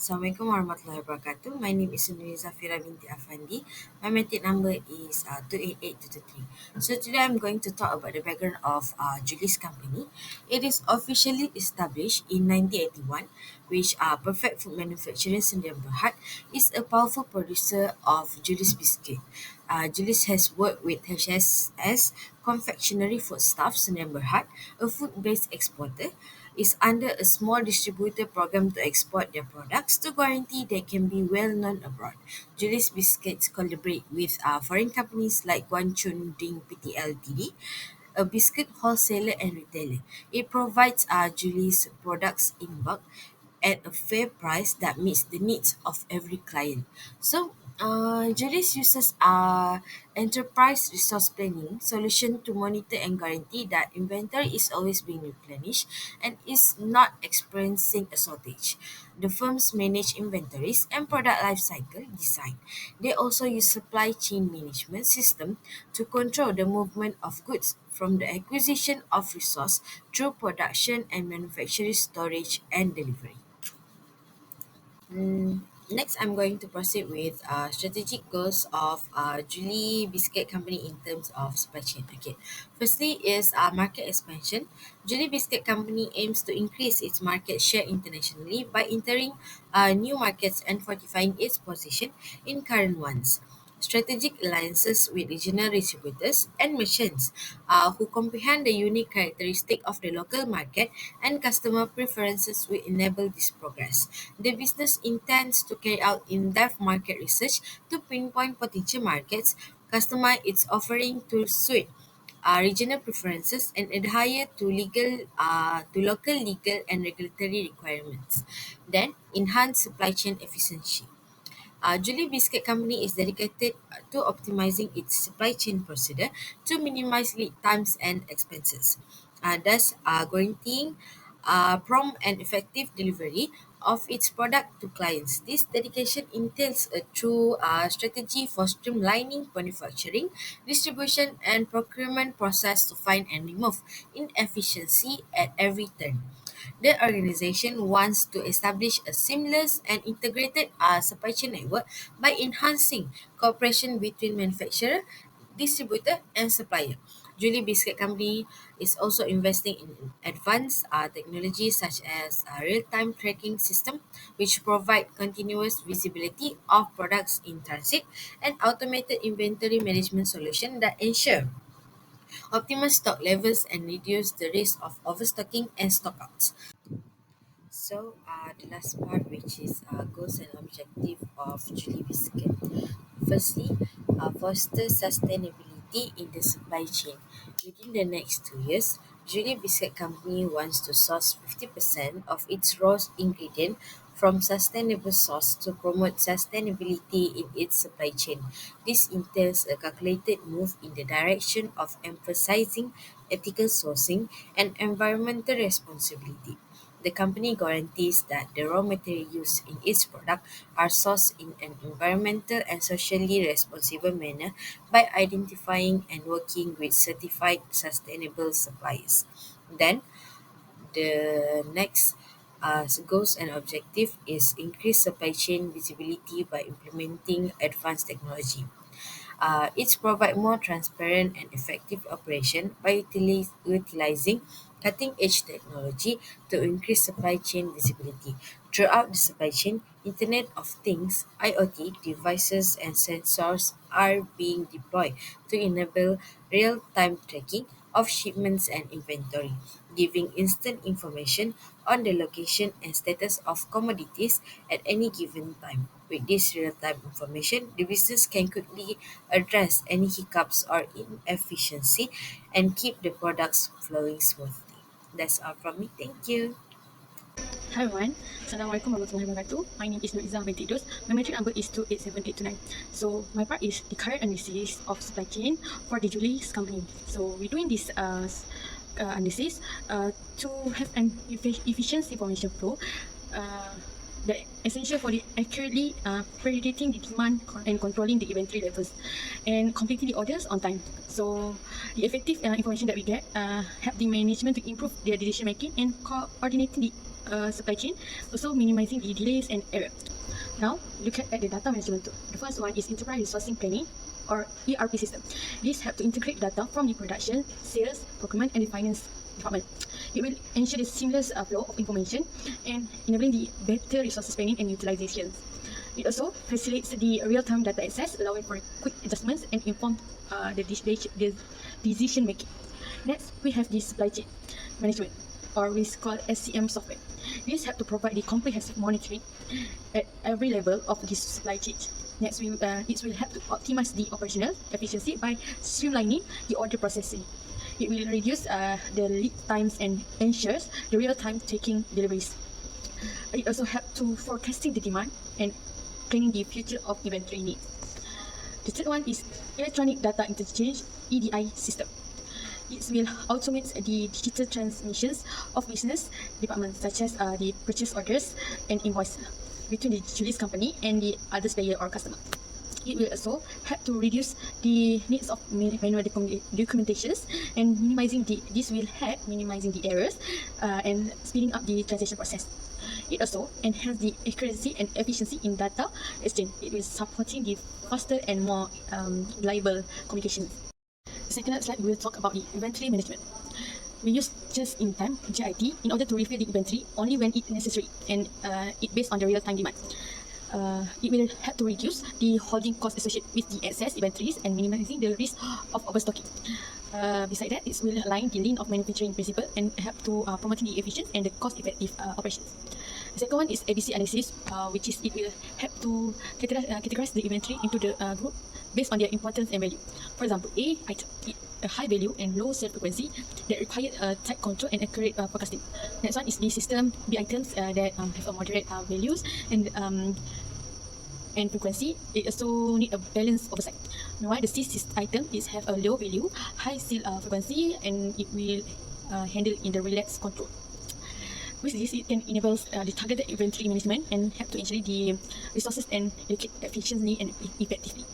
Assalamualaikum warahmatullahi wabarakatuh. My name is Nuri Zafira binti Afandi. My metric number is 288223. So today I'm going to talk about the background of Julie's company. It is officially established in 1981, which Perfect Food Manufacturing Sdn Bhd is a powerful producer of Julie's biscuit. Julie's has worked with HSS Confectionery Foodstuffs Sdn Bhd, a food-based exporter, is under a small distributor program to export their products to guarantee they can be well known abroad. Julie's Biscuits collaborate with foreign companies like Guangchun Ding Pty Ltd, a biscuit wholesaler and retailer. It provides Julie's products in bulk at a fair price that meets the needs of every client. So, Julius uses enterprise resource planning solution to monitor and guarantee that inventory is always being replenished and is not experiencing a shortage. The firms manage inventories and product life cycle design. They also use supply chain management system to control the movement of goods from the acquisition of resource through production and manufacturing, storage and delivery. Next, I'm going to proceed with strategic goals of Julie Biscuit Company in terms of supply chain. Okay, firstly is market expansion. Julie Biscuit Company aims to increase its market share internationally by entering new markets and fortifying its position in current ones. Strategic alliances with regional distributors and merchants who comprehend the unique characteristic of the local market and customer preferences will enable this progress. The business intends to carry out in-depth market research to pinpoint potential markets, customize its offering to suit regional preferences, and adhere to local legal and regulatory requirements. Then, enhance supply chain efficiency. Julie Biscuit Company is dedicated to optimizing its supply chain procedure to minimize lead times and expenses, thus guaranteeing prompt and effective delivery of its product to clients. This dedication entails a true strategy for streamlining manufacturing, distribution, and procurement process to find and remove inefficiency at every turn. The organization wants to establish a seamless and integrated supply chain network by enhancing cooperation between manufacturer, distributor, and supplier. Julie Biscuit Company is also investing in advanced technologies such as a real-time tracking system, which provide continuous visibility of products in transit, and automated inventory management solution that ensure optimal stock levels and reduce the risk of overstocking and stockouts. So, the last part, which is goals and objective of Julie Biscuit. Firstly, foster sustainability in the supply chain. Within the next 2 years, Julie Biscuit Company wants to source 50% of its raw ingredient from sustainable source to promote sustainability in its supply chain. This entails a calculated move in the direction of emphasizing ethical sourcing and environmental responsibility. The company guarantees that the raw material used in its product are sourced in an environmental and socially responsible manner by identifying and working with certified sustainable suppliers. Then, the next goals and objective is increase supply chain visibility by implementing advanced technology. It provides more transparent and effective operation by utilizing cutting-edge technology to increase supply chain visibility. Throughout the supply chain, Internet of Things (IoT) devices and sensors are being deployed to enable real-time tracking of shipments and inventory, giving instant information on the location and status of commodities at any given time. With this real-time information, the business can quickly address any hiccups or inefficiency and keep the products flowing smoothly. That's all from me. Thank you. Hi everyone, Assalamualaikum warahmatullahi wabarakatuh. My name is Nur Izzah binti Idus. My metric number is 287829. So my part is the current analysis of supply chain for the Julie's company. So we're doing this analysis to have an efficient information flow that essential for the accurately predicting the demand and controlling the inventory levels and completing the orders on time. So the effective information that we get help the management to improve their decision making and coordinating the supply chain, also minimizing the delays and error. Now, look at the data management tool. The first one is Enterprise Resourcing Planning or ERP system. This helps to integrate data from the production, sales, procurement, and the finance department. It will ensure the seamless flow of information and enabling the better resources planning and utilization. It also facilitates the real-time data access, allowing for quick adjustments and informed the decision making. Next, we have the supply chain management, or we call SCM software. This helps to provide the comprehensive monitoring at every level of the supply chain. Next, it will help to optimize the operational efficiency by streamlining the order processing. It will reduce the lead times and ensures the real-time taking deliveries. It also helps to forecasting the demand and planning the future of inventory needs. The third one is Electronic Data Interchange EDI system. It will automate the digital transmissions of business departments such as the purchase orders and invoice between the Julie's company and the other player or customer. It will also help to reduce the needs of manual documentations and this will help minimizing the errors and speeding up the transaction process. It also enhance the accuracy and efficiency in data exchange. It will supporting the faster and more reliable communications. The second slide, we will talk about the inventory management. We use just-in-time (JIT) in order to refill the inventory only when it's necessary, and it based on the real-time demand. It will help to reduce the holding cost associated with the excess inventories and minimizing the risk of overstocking. Besides that, it will align the lean of manufacturing principle and help to promoting the efficient and the cost-effective operations. The second one is ABC analysis, which is it will help to categorize the inventory into the group based on their importance and value. For example, A item, a high value and low sale frequency that require tight control and accurate forecasting. Next one is B system, B items that have a moderate values and frequency. It also need a balanced oversight. Meanwhile, the C item is have a low value, high sale frequency, and it will handle in the relaxed control. With this, it can enable the targeted inventory management and help to ensure the resources and allocate efficiently and effectively.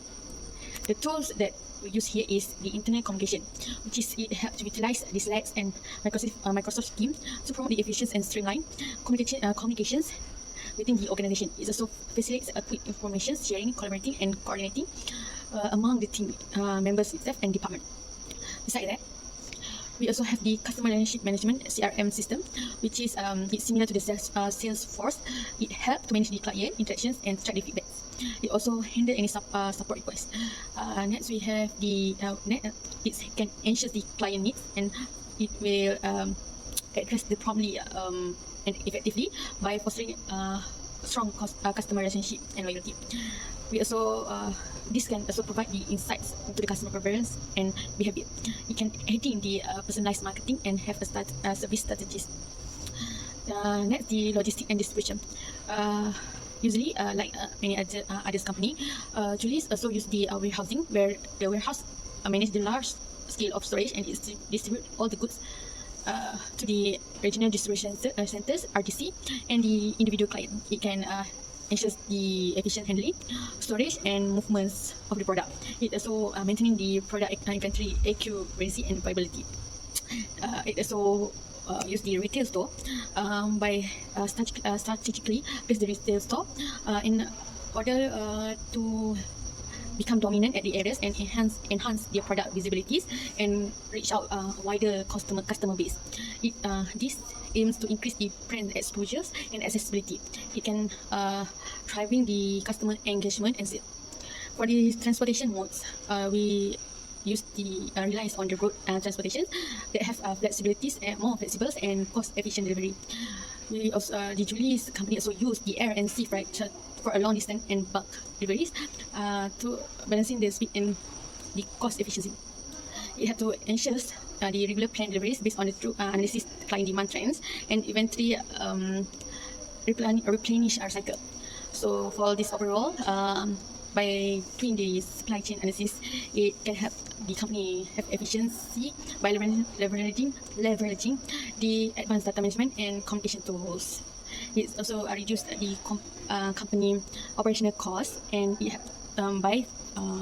The tools that we use here is the internet communication, which is it helps to utilize the Slack and Microsoft Teams to promote the efficiency and streamline communications within the organization. It also facilitates a quick information sharing, collaborating, and coordinating among the team members itself and department. Besides that, we also have the customer relationship management (CRM) system, which is it's similar to the Salesforce. It helps to manage the client interactions and track the feedback. It also handle any support requests. Next, we have the it can ensure the client needs and it will address the promptly and effectively by fostering strong customer relationship and loyalty. We also this can also provide the insights into the customer preference and behavior. It can aid in the personalized marketing and have a service strategies. Next, the logistics and distribution. Usually, like any other company, Julie's also use the warehousing, where the warehouse manage the large scale of storage and distribute all the goods to the regional distribution centers (RDC) and the individual client. It can ensure the efficient handling, storage, and movements of the product. It also maintaining the product inventory accuracy and viability. It also use the retail store by strategically place the retail store in order to become dominant at the areas and enhance their product visibilities and reach out wider customer base. This aims to increase the brand exposures and accessibility. It can driving the customer engagement and sales. For the transportation modes, we use the relies on the road transportation that have flexibilities and more flexible and cost-efficient delivery. We also the Julie's company also use the air and sea freight for a long distance and bulk deliveries to balancing the speed and the cost efficiency. It had to ensure the regular planned deliveries based on the true analysis client demand trends and eventually replenish our cycle. So for this overall, by doing the supply chain analysis, it can help the company have efficiency by leveraging the advanced data management and communication tools. It's also reduced the company operational costs and it helps by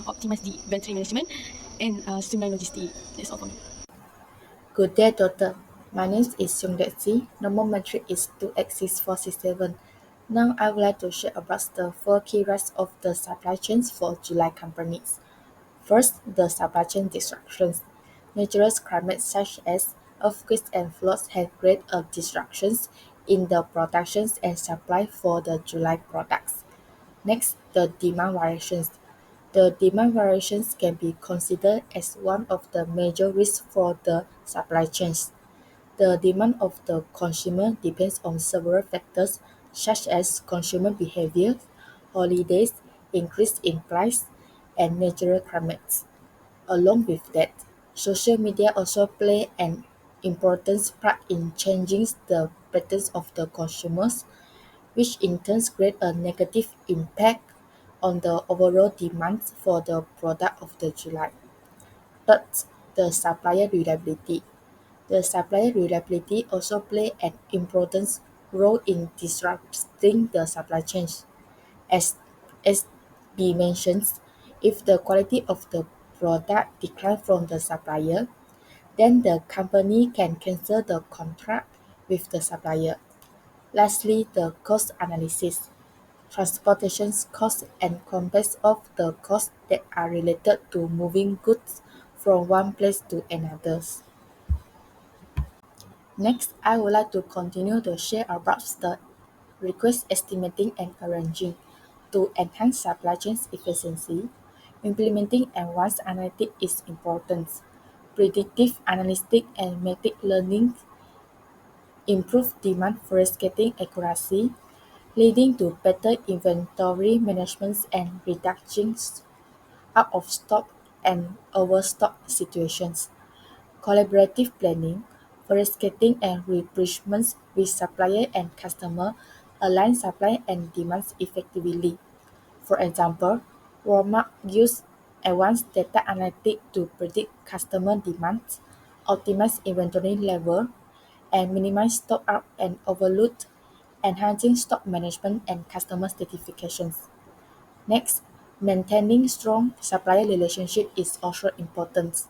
optimize the inventory management and streamline logistics. That's all for me. Good day, Doctor. My name is Seungdae. Normal metric is 2x6467. Now I would like to share about the 4 key risks of the supply chains for July companies. First, the supply chain disruptions. Natural climate such as earthquakes and floods have created disruptions in the productions and supply for the July products. Next, the demand variations. The demand variations can be considered as one of the major risks for the supply chains. The demand of the consumer depends on several factors such as consumer behavior, holidays, increase in price, and natural climates. Along with that, social media also play an important part in changing the patterns of the consumers, which in turn create a negative impact on the overall demand for the product of the July. Third, the supplier reliability. The supplier reliability also play an important role in disrupting the supply chains. As as B mentions, if the quality of the product decline from the supplier, then the company can cancel the contract with the supplier. Lastly, the cost analysis. Transportation costs encompass of the costs that are related to moving goods from one place to another. Next, I would like to continue to share about the request estimating and arranging. To enhance supply chain efficiency, implementing advanced analytics is important. Predictive analytics and machine learning improve demand forecasting accuracy, leading to better inventory management and reductions out of stock and overstock situations. Collaborative planning, forecasting and replenishment with supplier and customer align supply and demands effectively. For example, Walmart use advanced data analytics to predict customer demands, optimize inventory level, and minimize stock out and overload, enhancing stock management and customer certifications. Next, maintaining strong supplier relationship is also important.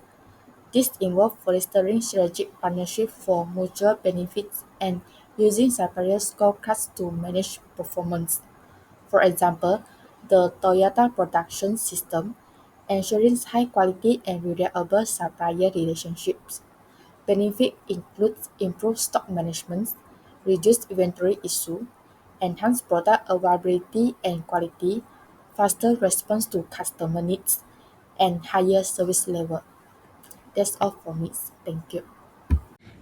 This involves fostering strategic partnerships for mutual benefits and using supplier scorecards to manage performance. For example, the Toyota production system ensures high quality and reliable supplier relationships. Benefits include improved stock management, reduced inventory issue, enhanced product availability and quality, faster response to customer needs, and higher service level. That's all for me. Thank you.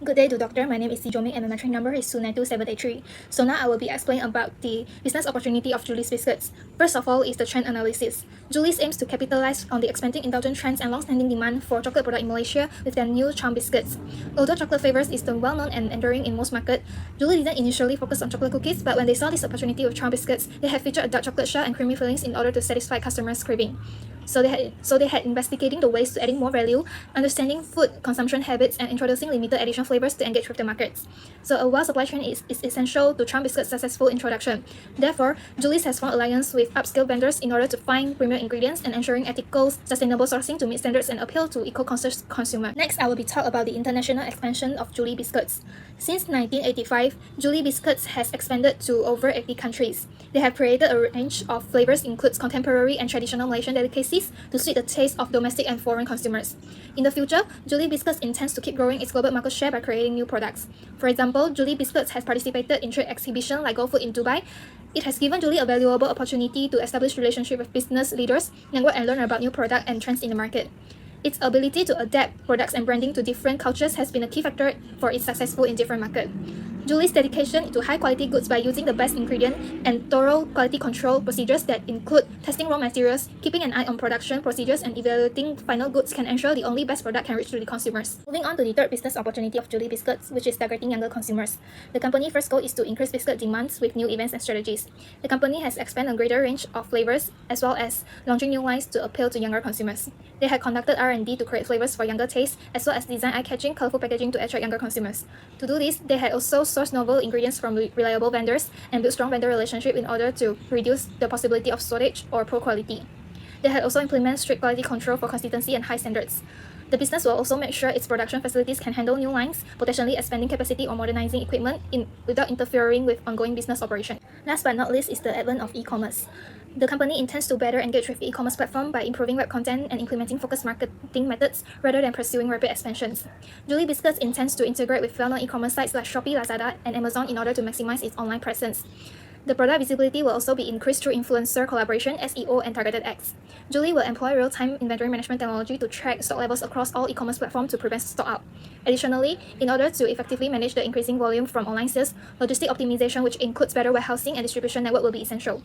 Good day to doctor. My name is Sijoming and my metric number is 292783. So now I will be explaining about the business opportunity of Julie's Biscuits. First of all is the trend analysis. Julie's aims to capitalize on the expanding indulgent trends and long-standing demand for chocolate product in Malaysia with their new charm biscuits. Although chocolate flavors is the well-known and enduring in most markets, Julie didn't initially focus on chocolate cookies, but when they saw this opportunity with charm biscuits, they had featured a dark chocolate shell and creamy fillings in order to satisfy customers' craving. So they had investigating the ways to adding more value, understanding food consumption habits, and introducing limited edition flavors to engage with the markets. So a well supply chain is essential to charm biscuits' successful introduction. Therefore, Julie's has formed alliance with upscale vendors in order to find premium ingredients and ensuring ethical, sustainable sourcing to meet standards and appeal to eco-conscious consumer. Next, I will be talk about the international expansion of Julie Biscuits. Since 1985, Julie Biscuits has expanded to over 80 countries. They have created a range of flavors includes contemporary and traditional Malaysian delicacies to suit the taste of domestic and foreign consumers. In the future, Julie Biscuits intends to keep growing its global market share by creating new products. For example, Julie Biscuits has participated in trade exhibitions like GoFood in Dubai. It has given Julie a valuable opportunity to establish relationship with business leaders, network and learn about new product and trends in the market. Its ability to adapt products and branding to different cultures has been a key factor for its successful in different markets. Julie's dedication to high quality goods by using the best ingredient and thorough quality control procedures that include testing raw materials, keeping an eye on production procedures, and evaluating final goods can ensure the only best product can reach to the consumers. Moving on to the third business opportunity of Julie Biscuits, which is targeting younger consumers. The company's first goal is to increase biscuit demands with new events and strategies. The company has expanded a greater range of flavors as well as launching new lines to appeal to younger consumers. They had conducted R&D to create flavors for younger tastes as well as design eye-catching, colorful packaging to attract younger consumers. To do this, they had also sourced novel ingredients from reliable vendors and built strong vendor relationship in order to reduce the possibility of shortage or poor quality. They had also implemented strict quality control for consistency and high standards. The business will also make sure its production facilities can handle new lines, potentially expanding capacity or modernizing equipment without interfering with ongoing business operation. Last but not least is the advent of e-commerce. The company intends to better engage with the e-commerce platform by improving web content and implementing focused marketing methods rather than pursuing rapid expansions. Julie Biscuits intends to integrate with well-known e-commerce sites like Shopee, Lazada, and Amazon in order to maximize its online presence. The product visibility will also be increased through influencer collaboration, SEO, and targeted ads. Julie will employ real-time inventory management technology to track stock levels across all e-commerce platforms to prevent stock out. Additionally, in order to effectively manage the increasing volume from online sales, logistic optimization, which includes better warehousing and distribution network, will be essential.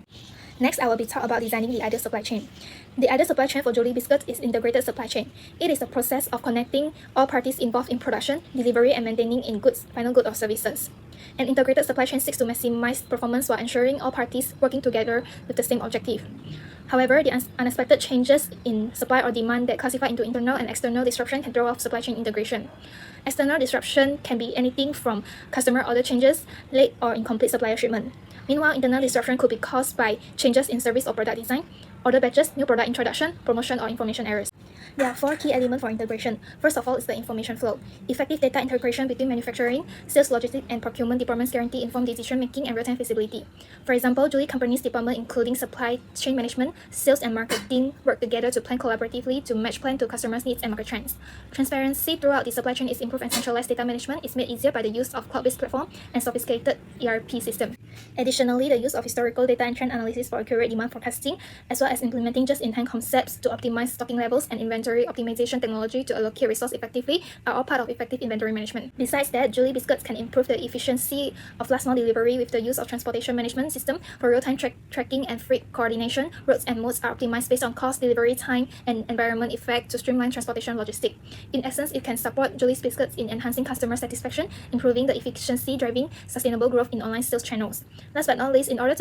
Next, I will be talking about designing the ideal supply chain. The ideal supply chain for Julie Biscuits is integrated supply chain. It is a process of connecting all parties involved in production, delivery, and maintaining in final good or services. An integrated supply chain seeks to maximize performance while ensuring all parties working together with the same objective. However, the unexpected changes in supply or demand that classify into internal and external disruption can throw off supply chain integration. External disruption can be anything from customer order changes, late or incomplete supplier shipment. Meanwhile, internal disruption could be caused by changes in service or product design, order batches, new product introduction, promotion, or information errors. There are 4 key elements for integration. First of all is the information flow. Effective data integration between manufacturing, sales, logistics, and procurement departments guarantee informed decision-making and real-time feasibility. For example, Julie Company's department, including supply chain management, sales, and marketing, work together to plan collaboratively to match plan to customers' needs and market trends. Transparency throughout the supply chain is improved, and centralized data management is made easier by the use of cloud-based platform and sophisticated ERP system. Additionally, the use of historical data and trend analysis for accurate demand forecasting, as well as implementing just-in-time concepts to optimize stocking levels and inventory optimization technology to allocate resource effectively, are all part of effective inventory management. Besides that, Julie Biscuits can improve the efficiency of last mile delivery with the use of transportation management system for real-time tracking and freight coordination. Routes and modes are optimized based on cost, delivery time, and environment effect to streamline transportation logistics. In essence, it can support Julie Biscuits in enhancing customer satisfaction, improving the efficiency, driving sustainable growth in online sales channels. Last but not least, in order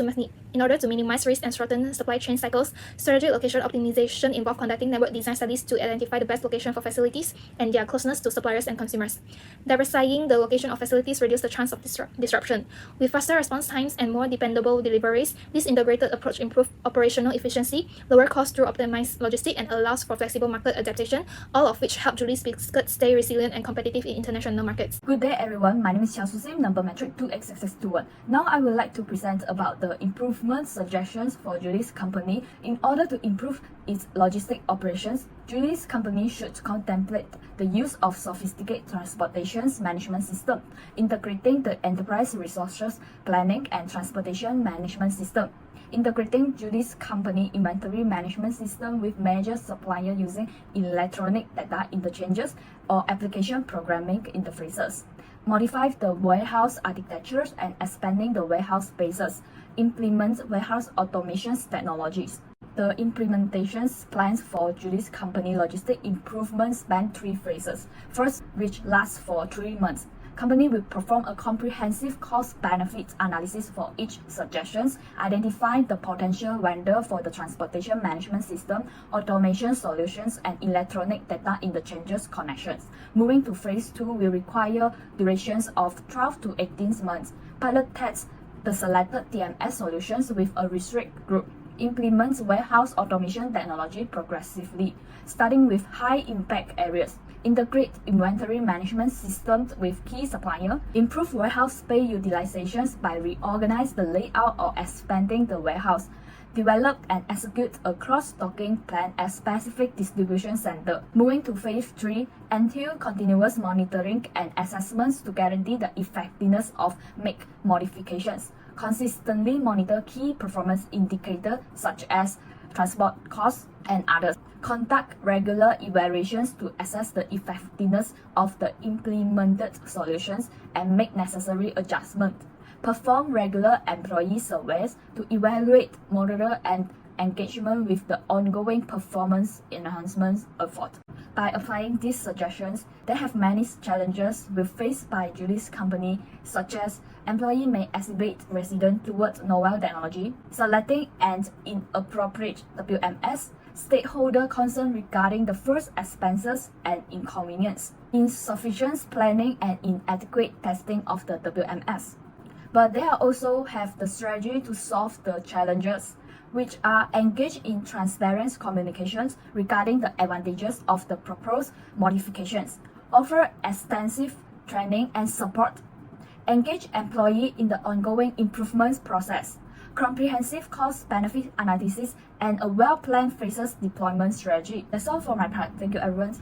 to minimize risk and shorten supply chain cycles, strategic location optimization involves conducting network design studies to identify the best location for facilities and their closeness to suppliers and consumers. Diversifying the location of facilities reduces the chance of disruption. With faster response times and more dependable deliveries, this integrated approach improves operational efficiency, lower costs through optimized logistics, and allows for flexible market adaptation, all of which help Julie Biscuits stay resilient and competitive in international markets. Good day everyone, my name is Xiao Susim, number metric 2xxx21. Now I would like to present about the improvement suggestions for Julie's company. In order to improve its logistic operations, Julie's company should contemplate the use of sophisticated transportation management system, integrating the enterprise resources planning and transportation management system, integrating Julie's company inventory management system with major supplier using electronic data interchanges or application programming interfaces, modify the warehouse architectures and expanding the warehouse spaces, implement warehouse automation technologies. The implementation plans for Julie's company logistic improvements span 3 phases. First, which lasts for 3 months. Company will perform a comprehensive cost-benefit analysis for each suggestions, identify the potential vendor for the transportation management system, automation solutions, and electronic data interchanges connections. Moving to phase 2 will require durations of 12 to 18 months. Pilot test the selected TMS solutions with a restrict group. Implements warehouse automation technology progressively, starting with high-impact areas. Integrate inventory management systems with key supplier. Improve warehouse space utilizations by reorganize the layout or expanding the warehouse. Develop and execute a cross-stocking plan at specific distribution center. Moving to phase 3, entail continuous monitoring and assessments to guarantee the effectiveness of make modifications. Consistently monitor key performance indicators such as transport costs and others. Conduct regular evaluations to assess the effectiveness of the implemented solutions and make necessary adjustments. Perform regular employee surveys to evaluate morale and engagement with the ongoing performance enhancement effort. By applying these suggestions, there have many challenges faced by Julie's company, such as employee may exhibit resistance towards novel technology, selecting an inappropriate WMS, stakeholder concern regarding the first expenses and inconvenience, insufficient planning and inadequate testing of the WMS. but they also have the strategy to solve the challenges, which are engaged in transparent communications regarding the advantages of the proposed modifications, offer extensive training and support, engage employee in the ongoing improvements process, comprehensive cost-benefit analysis, and a well-planned phases deployment strategy. That's all for my part. Thank you, everyone.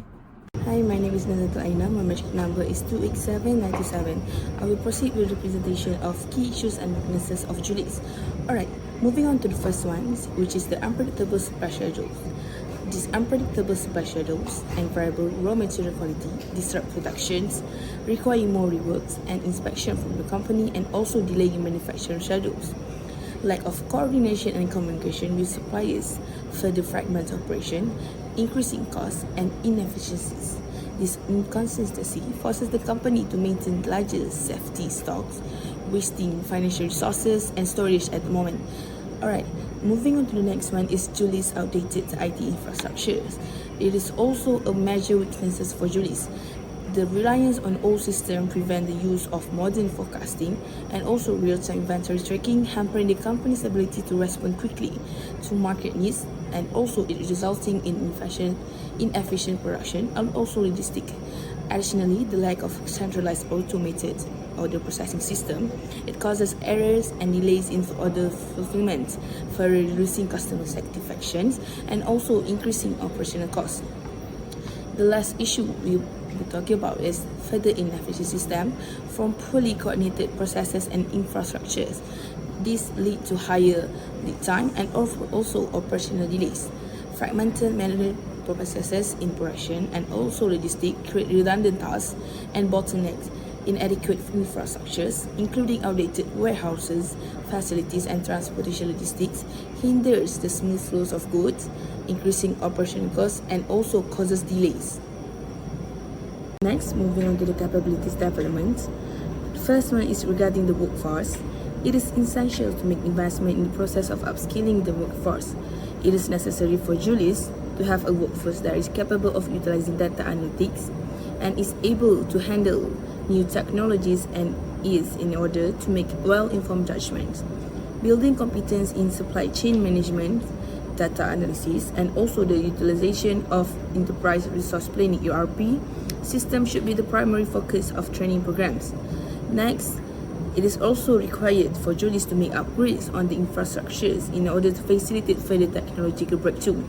Hi, my name is Nazatul Aina. My metric number is 28797. I will proceed with the presentation of key issues and weaknesses of Julie's. Alright, moving on to the first one, which is the unpredictable supply schedules. These unpredictable supply schedules and variable raw material quality disrupt productions, require more reworks and inspection from the company, and also delaying manufacturing schedules. Lack of coordination and communication with suppliers further fragments operation, increasing costs and inefficiencies. This inconsistency forces the company to maintain larger safety stocks, wasting financial resources and storage at the moment. Alright, moving on to the next one is Julie's outdated IT infrastructures. It is also a major weakness for Julie's. The reliance on old systems prevent the use of modern forecasting and also real-time inventory tracking, hampering the company's ability to respond quickly to market needs, and also it resulting in inefficient production and also logistics. Additionally, the lack of centralized automated order processing system, it causes errors and delays in order fulfillment, further reducing customer satisfaction and also increasing operational costs. The last issue we'll be talking about is further inefficient system from poorly coordinated processes and infrastructures. This lead to higher lead time and also operational delays. Fragmented manual processes in production and also logistics create redundant tasks and bottlenecks. Inadequate infrastructures, including outdated warehouses, facilities, and transportation logistics, hinders the smooth flows of goods, increasing operational costs, and also causes delays. Next, moving on to the capabilities development. The first one is regarding the workforce. It is essential to make investment in the process of upskilling the workforce. It is necessary for Julie's to have a workforce that is capable of utilizing data analytics and is able to handle new technologies and is in order to make well-informed judgments. Building competence in supply chain management, data analysis, and also the utilization of enterprise resource planning (ERP) system should be the primary focus of training programs. Next, it is also required for Julie's to make upgrades on the infrastructures in order to facilitate further technological breakthrough.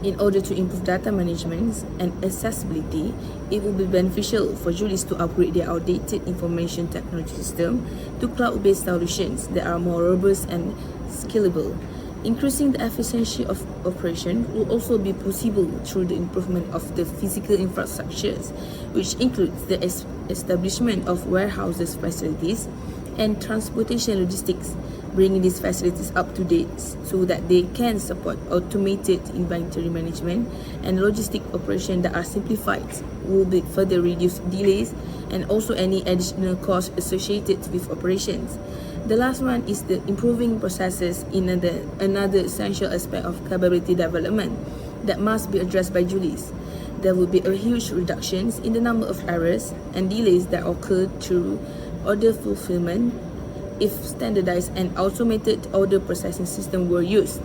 In order to improve data management and accessibility, it will be beneficial for Julie's to upgrade their outdated information technology system to cloud-based solutions that are more robust and scalable. Increasing the efficiency of operation will also be possible through the improvement of the physical infrastructures, which includes the establishment of warehouses facilities and transportation logistics, bringing these facilities up to date so that they can support automated inventory management and logistic operation that are simplified will be further reduce delays and also any additional costs associated with operations. The last one is the improving processes in another essential aspect of capability development that must be addressed by Julie's. There will be a huge reductions in the number of errors and delays that occur through order fulfillment if standardized and automated order processing system were used.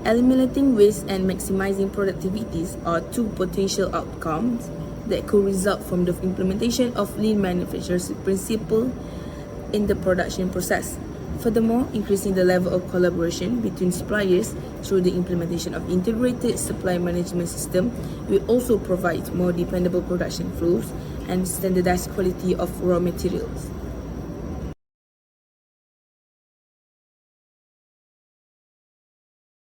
Eliminating waste and maximizing productivities are two potential outcomes that could result from the implementation of lean manufacturing principle in the production process. Furthermore, increasing the level of collaboration between suppliers through the implementation of integrated supply management system will also provide more dependable production flows and standardized quality of raw materials.